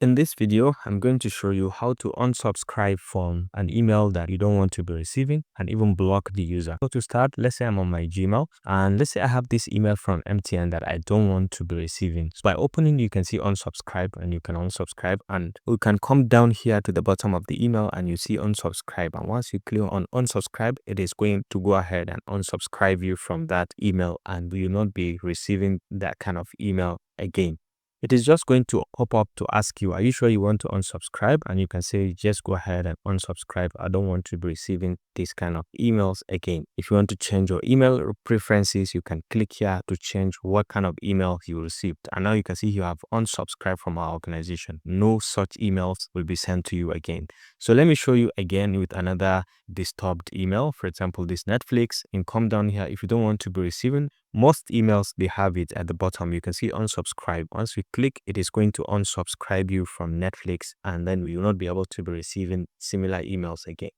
In this video, I'm going to show you how to unsubscribe from an email that you don't want to be receiving and even block the user. So to start, let's say I'm on my Gmail and let's say I have this email from MTN that I don't want to be receiving. So by opening, you can see unsubscribe and you can unsubscribe, and you can come down here to the bottom of the email and you see unsubscribe. And once you click on unsubscribe, it is going to go ahead and unsubscribe you from that email, and you will not be receiving that kind of email again. It is just going to pop up to ask you, are you sure you want to unsubscribe? And you can say, just go ahead and unsubscribe. I don't want to be receiving these kind of emails again. If you want to change your email preferences, you can click here to change what kind of email you received. And now you can see you have unsubscribed from our organization. No such emails will be sent to you again. So let me show you again with another disturbed email. For example, this Netflix. And come down here. If you don't want to be receiving, most emails, they have it at the bottom. You can see unsubscribe. Once we click, it is going to unsubscribe you from Netflix, and then we will not be able to be receiving similar emails again.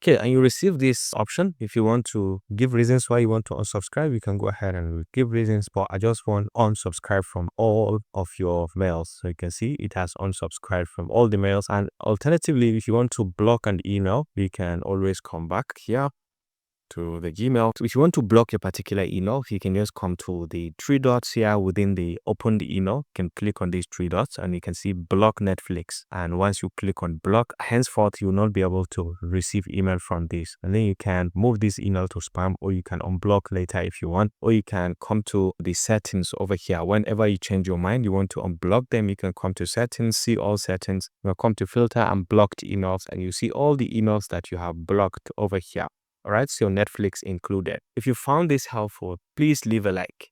Okay, and you receive this option. If you want to give reasons why you want to unsubscribe, you can go ahead and give reasons, but I just want unsubscribe from all of your mails. So you can see it has unsubscribed from all the mails. And alternatively, if you want to block an email, you can always come back here to the Gmail. If you want to block a particular email, you can just come to the three dots here within the open the email. You can click on these three dots and you can see block Netflix. And once you click on block, henceforth you will not be able to receive email from this. And then you can move this email to spam, or you can unblock later if you want, or you can come to the settings over here. Whenever you change your mind, you want to unblock them, you can come to settings, see all settings. You will come to filter and blocked emails, and you see all the emails that you have blocked over here. Alright, so Netflix included. If you found this helpful, please leave a like.